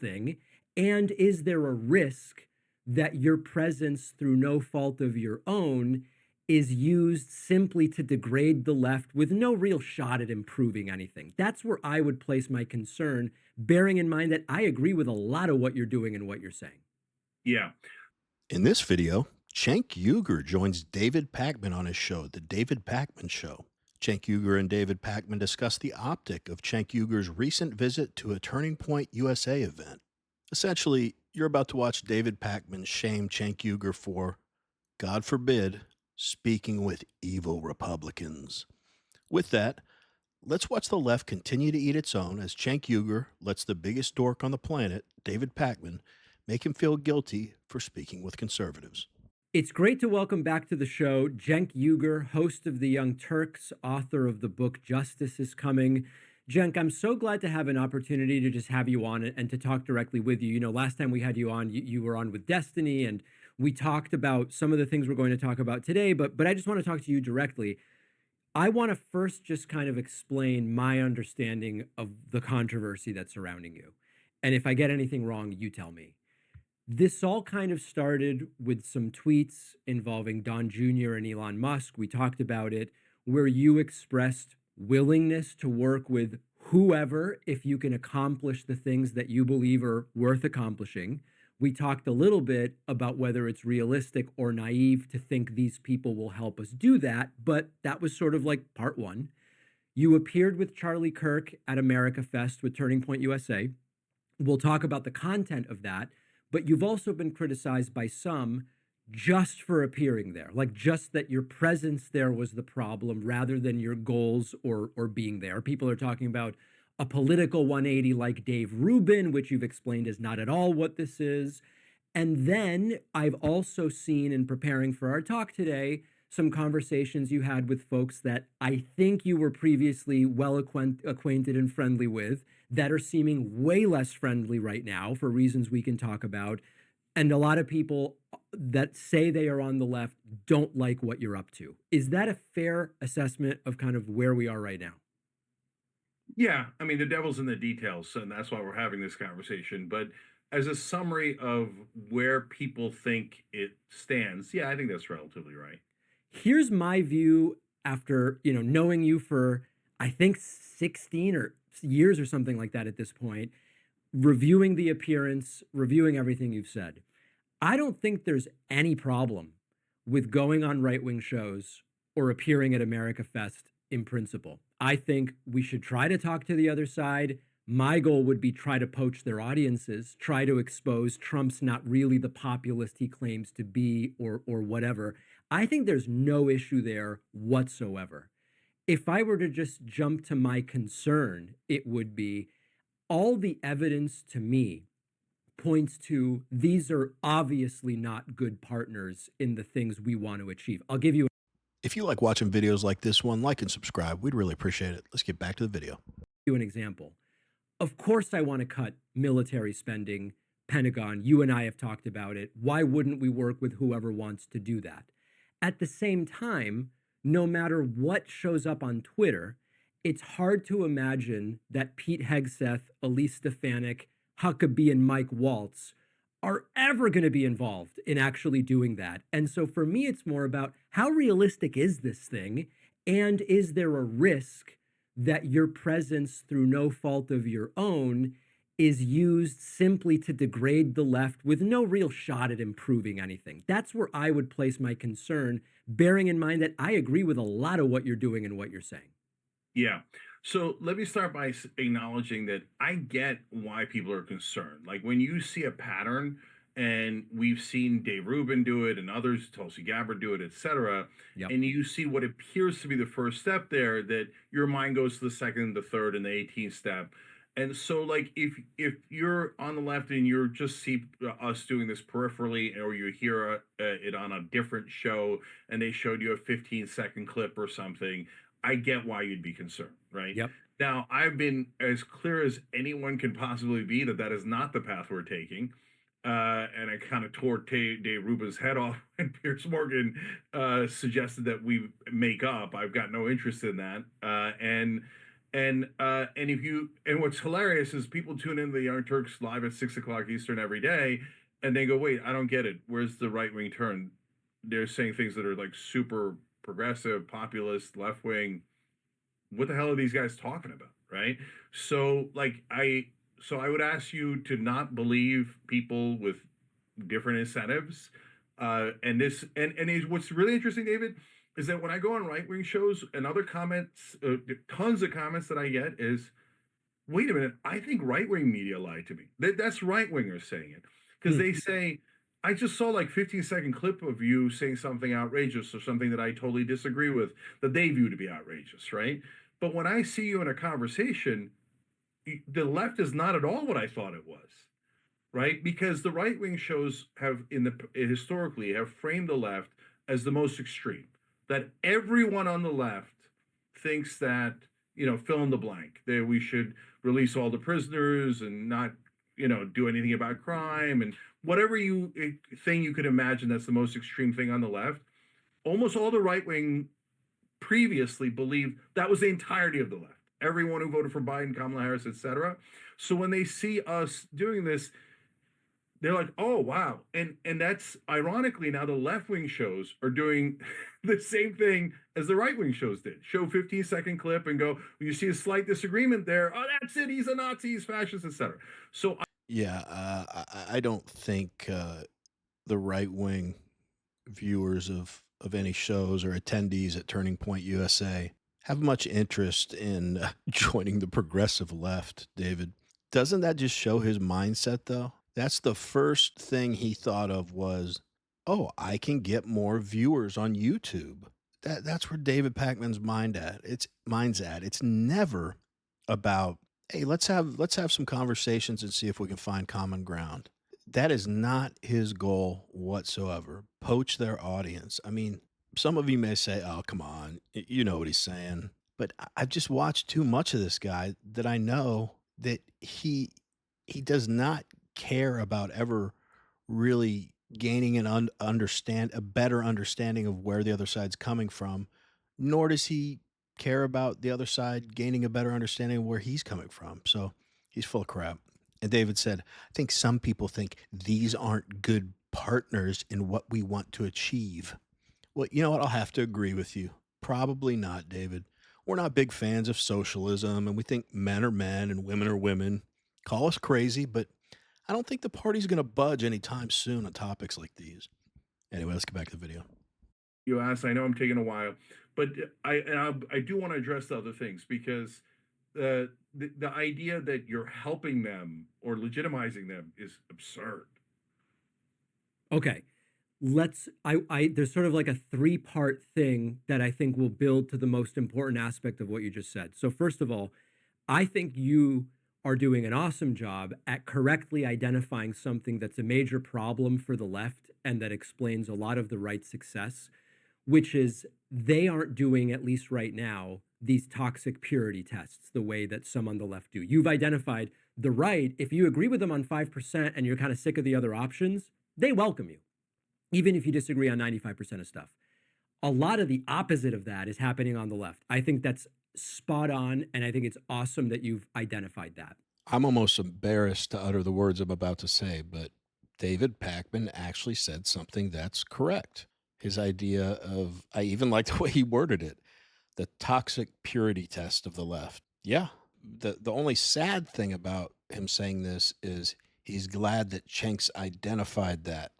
thing? And is there a risk that your presence through no fault of your own is used simply to degrade the left with no real shot at improving anything? That's where I would place my concern, bearing in mind that I agree with a lot of what you're doing and what you're saying. Yeah. In this video, Cenk Uygur joins David Pakman on his show, The David Pakman Show. Cenk Uygur and David Pakman discuss the optic of Cenk Uygur's recent visit to a Turning Point USA event. Essentially, you're about to watch David Pakman shame Cenk Uygur for, God forbid, speaking with evil Republicans. With that, let's watch the left continue to eat its own as Cenk Uygur lets the biggest dork on the planet, David Pakman, make him feel guilty for speaking with conservatives. It's great to welcome back to the show Cenk Uygur, host of The Young Turks, author of the book Justice is Coming. Cenk, I'm so glad to have an opportunity to just have you on and to talk directly with you. You know, last time we had you on, you were on with Destiny, and we talked about some of the things we're going to talk about today, but I just want to talk to you directly. I want to first just kind of explain my understanding of the controversy that's surrounding you. And if I get anything wrong, you tell me. This all kind of started with some tweets involving Don Jr. and Elon Musk. We talked about it, where you expressed willingness to work with whoever if you can accomplish the things that you believe are worth accomplishing. We talked a little bit about whether it's realistic or naive to think these people will help us do that, but that was sort of like part one. You appeared with Charlie Kirk at America Fest with Turning Point USA. We'll talk about the content of that, but you've also been criticized by some just for appearing there, like just that your presence there was the problem rather than your goals or being there. People are talking about a political 180 like Dave Rubin, which you've explained is not at all what this is. And then I've also seen in preparing for our talk today some conversations you had with folks that I think you were previously well acquainted and friendly with that are seeming way less friendly right now for reasons we can talk about. And a lot of people that say they are on the left don't like what you're up to. Is that a fair assessment of kind of where we are right now? Yeah. I mean, the devil's in the details, and that's why we're having this conversation. But as a summary of where people think it stands, yeah, I think that's relatively right. Here's my view after, knowing you for I think 16 or years or something like that at this point, reviewing the appearance, reviewing everything you've said. I don't think there's any problem with going on right-wing shows or appearing at America Fest in principle. I think we should try to talk to the other side. My goal would be try to poach their audiences, try to expose Trump's not really the populist he claims to be or whatever. I think there's no issue there whatsoever. If I were to just jump to my concern, it would be all the evidence to me points to these are obviously not good partners in the things we want to achieve. I'll give If you like watching videos like this one, like and subscribe. We'd really appreciate it. Let's get back to the video. you an example. Of course, I want to cut military spending, Pentagon. You and I have talked about it. Why wouldn't we work with whoever wants to do that? At the same time, no matter what shows up on Twitter, it's hard to imagine that Pete Hegseth, Elise Stefanik, Huckabee, and Mike Waltz are ever going to be involved in actually doing that. And so for me, it's more about how realistic is this thing? And is there a risk that your presence through no fault of your own is used simply to degrade the left with no real shot at improving anything? That's where I would place my concern, bearing in mind that I agree with a lot of what you're doing and what you're saying. Yeah. So let me start by acknowledging that I get why people are concerned. Like when you see a pattern, and we've seen Dave Rubin do it and others, Tulsi Gabbard do it, et cetera, Yep. and you see what appears to be the first step there, that your mind goes to the second, the third, and the 18th step. And so, like, if you're on the left and you're just see us doing this peripherally, or you hear it on a different show and they showed you a 15-second clip or something, I get why you'd be concerned, right? Yep. Now, I've been as clear as anyone can possibly be that that is not the path we're taking. And I kind of tore Dave Rubin's head off when Pierce Morgan suggested that we make up. I've got no interest in that. And and what's hilarious is people tune in to the Young Turks live at 6 o'clock Eastern every day, and they go, "Wait, I don't get it. Where's the right wing turn?" They're saying things that are like super progressive, populist, left wing. What the hell are these guys talking about, right? So like I would ask you to not believe people with different incentives. What's really interesting, David, is that when I go on right wing shows and other comments, tons of comments that I get is, wait a minute, I think right wing media lied to me. That's right wingers saying it because Hmm. they say, I just saw like 15-second clip of you saying something outrageous or something that I totally disagree with that they view to be outrageous, right? But when I see you in a conversation, the left is not at all what I thought it was, right? Because the right wing shows have historically have framed the left as the most extreme. That everyone on the left thinks that, fill in the blank, that we should release all the prisoners and not, do anything about crime and whatever thing you could imagine that's the most extreme thing on the left. Almost all the right wing previously believed that was the entirety of the left. Everyone who voted for Biden, Kamala Harris, etc. So when they see us doing this, they're like, "Oh wow!" And that's ironically now the left wing shows are doing the same thing as the right wing shows did. Show 15-second clip and go, "When you see a slight disagreement there, oh that's it. He's a Nazi, he's fascist, etc." So Yeah, I don't think the right wing viewers of any shows or attendees at Turning Point USA have much interest in joining the progressive left, David. Doesn't that just show his mindset, though? That's the first thing he thought of was, oh, I can get more viewers on YouTube. That's where David Pakman's mind's at. It's never about, hey, let's have some conversations and see if we can find common ground. That is not his goal whatsoever. Poach their audience. I mean, some of you may say, "Oh, come on, you know what he's saying." But I've just watched too much of this guy that I know that he does not care about ever really gaining a better understanding of where the other side's coming from, nor does he care about the other side gaining a better understanding of where he's coming from. So he's full of crap. And David said, I think some people think these aren't good partners in what we want to achieve. Well, you know what? I'll have to agree with you. Probably not, David. We're not big fans of socialism, and we think men are men and women are women. Call us crazy, but I don't think the party's going to budge anytime soon on topics like these. Anyway, let's get back to the video. you asked, I know I'm taking a while, but I do want to address the other things because the idea that you're helping them or legitimizing them is absurd. Okay. I there's sort of like a three-part thing that I think will build to the most important aspect of what you just said. So first of all, I think you are doing an awesome job at correctly identifying something that's a major problem for the left and that explains a lot of the right's success, which is they aren't doing, at least right now, these toxic purity tests the way that some on the left do. You've identified the right, if you agree with them on 5% and you're kind of sick of the other options, they welcome you, even if you disagree on 95% of stuff. A lot of the opposite of that is happening on the left. I think that's spot on, and I think it's awesome that you've identified that. I'm almost embarrassed to utter the words I'm about to say, but David Pakman actually said something that's correct. His idea of, I even like the way he worded it, the toxic purity test of the left. Yeah. The only sad thing about him saying this is he's glad that Cenk's identified that.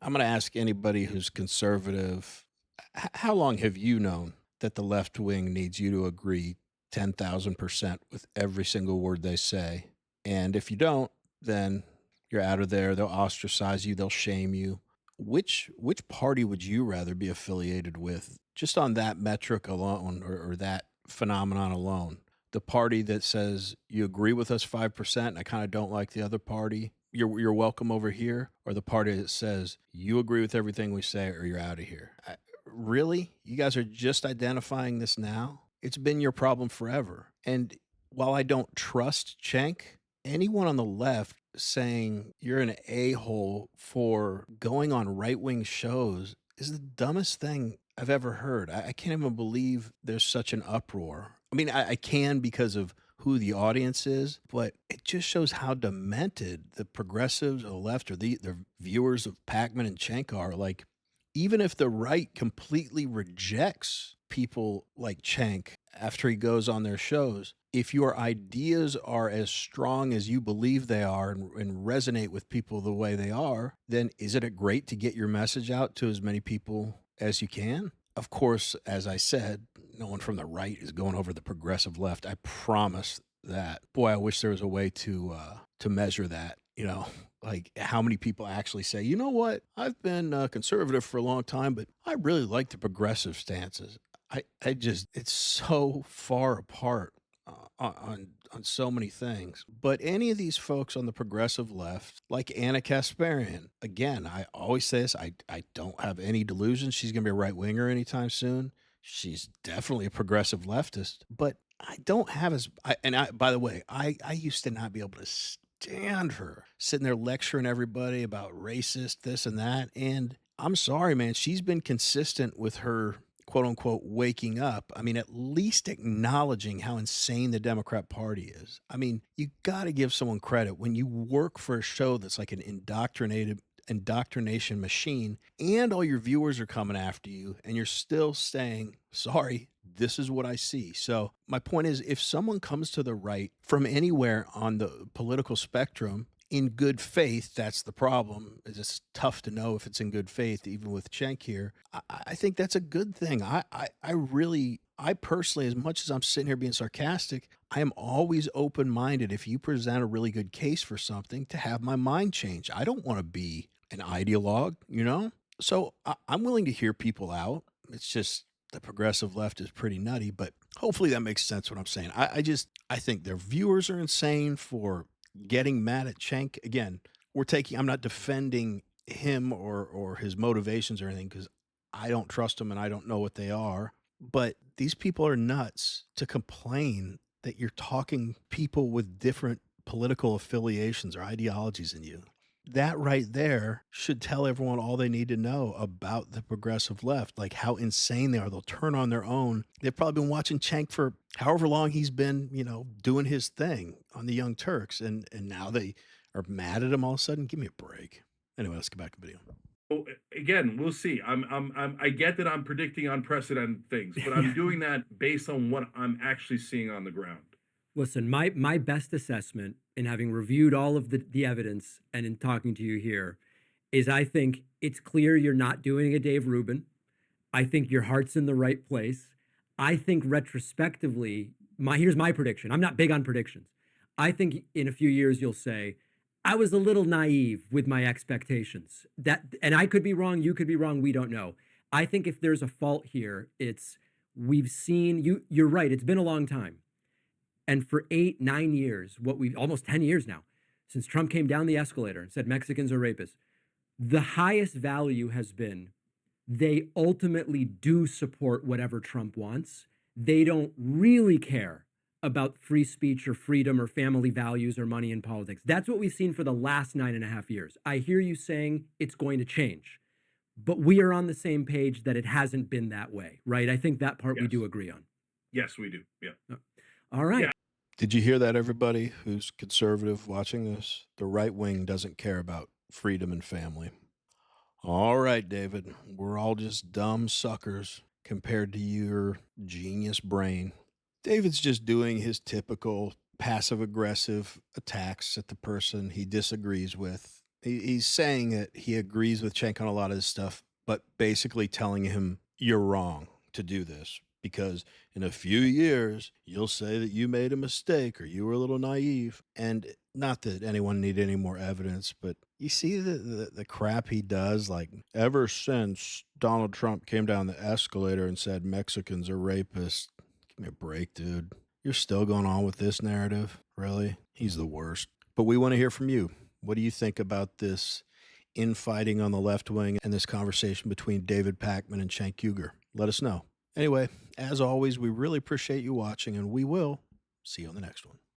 I'm going to ask anybody who's conservative, how long have you known that the left wing needs you to agree 10,000% with every single word they say? And if you don't, then you're out of there. They'll ostracize you. They'll shame you. Which party would you rather be affiliated with, just on that metric alone, or that phenomenon alone? The party that says you agree with us 5% and I kind of don't like the other party, you're welcome over here, or the party that says you agree with everything we say or you're out of here? Really? You guys are just identifying this now? It's been your problem forever. And while I don't trust Cenk, anyone on the left saying you're an a-hole for going on right-wing shows is the dumbest thing I've ever heard. I can't even believe there's such an uproar I mean, I can because of who the audience is, but it just shows how demented the progressives or the left or the viewers of Pakman and Cenk are. Like, even if the right completely rejects people like Cenk after he goes on their shows, if your ideas are as strong as you believe they are and resonate with people the way they are, then isn't it great to get your message out to as many people as you can? Of course, as I said, no one from the right is going over the progressive left. I promise that. Boy, I wish there was a way to measure that. You know, like how many people actually say, you know what, I've been conservative for a long time, but I really like the progressive stances. I just, it's so far apart on so many things. But any of these folks on the progressive left, like Anna Kasparian, again, I always say this, I don't have any delusions she's going to be a right winger anytime soon. She's definitely a progressive leftist, but I don't have by the way, I used to not be able to stand her sitting there lecturing everybody about racist, this and that. And I'm sorry, man, she's been consistent with her quote unquote waking up. I mean, at least acknowledging how insane the Democrat Party is. I mean, you got to give someone credit when you work for a show that's like an indoctrination machine and all your viewers are coming after you and you're still saying, sorry, this is what I see. So my point is, if someone comes to the right from anywhere on the political spectrum in good faith, that's the problem. It's just tough to know if it's in good faith, even with Cenk here. I think that's a good thing. I personally, as much as I'm sitting here being sarcastic, I am always open-minded if you present a really good case for something to have my mind change. I don't want to be an ideologue, you know? So I'm willing to hear people out. It's just the progressive left is pretty nutty, but hopefully that makes sense what I'm saying. I think their viewers are insane for getting mad at Cenk. Again, I'm not defending him or his motivations or anything because I don't trust him and I don't know what they are. But these people are nuts to complain that you're talking people with different political affiliations or ideologies than you. That right there should tell everyone all they need to know about the progressive left, like how insane they are. They'll turn on their own. They've probably been watching Cenk for however long he's been, doing his thing on the Young Turks. And now they are mad at him all of a sudden. Give me a break. Anyway, let's get back to the video. Well, again, we'll see. I get that I'm predicting unprecedented things, but I'm doing that based on what I'm actually seeing on the ground. Listen, my best assessment in having reviewed all of the evidence and in talking to you here is I think it's clear you're not doing a Dave Rubin. I think your heart's in the right place. I think retrospectively, here's my prediction. I'm not big on predictions. I think in a few years you'll say, I was a little naive with my expectations. And I could be wrong, you could be wrong, we don't know. I think if there's a fault here, we've seen you're right, it's been a long time. And for 8, 9 years, almost 10 years now, since Trump came down the escalator and said Mexicans are rapists, the highest value has been they ultimately do support whatever Trump wants. They don't really care about free speech or freedom or family values or money in politics. That's what we've seen for the last 9.5 years. I hear you saying it's going to change, but we are on the same page that it hasn't been that way, right? I think that part we do agree on. Yes, we do. Yeah. All right. Yeah. Did you hear that, everybody who's conservative watching this? The right wing doesn't care about freedom and family. All right, David, we're all just dumb suckers compared to your genius brain. David's just doing his typical passive-aggressive attacks at the person he disagrees with. He's saying that he agrees with Cenk on a lot of this stuff, but basically telling him, you're wrong to do this because in a few years, you'll say that you made a mistake or you were a little naive. And not that anyone need any more evidence, but you see the crap he does. Like, ever since Donald Trump came down the escalator and said Mexicans are rapists, give me a break, dude. You're still going on with this narrative? Really? He's the worst. But we want to hear from you. What do you think about this infighting on the left wing and this conversation between David Pakman and Cenk Uygur? Let us know. Anyway, as always, we really appreciate you watching, and we will see you on the next one.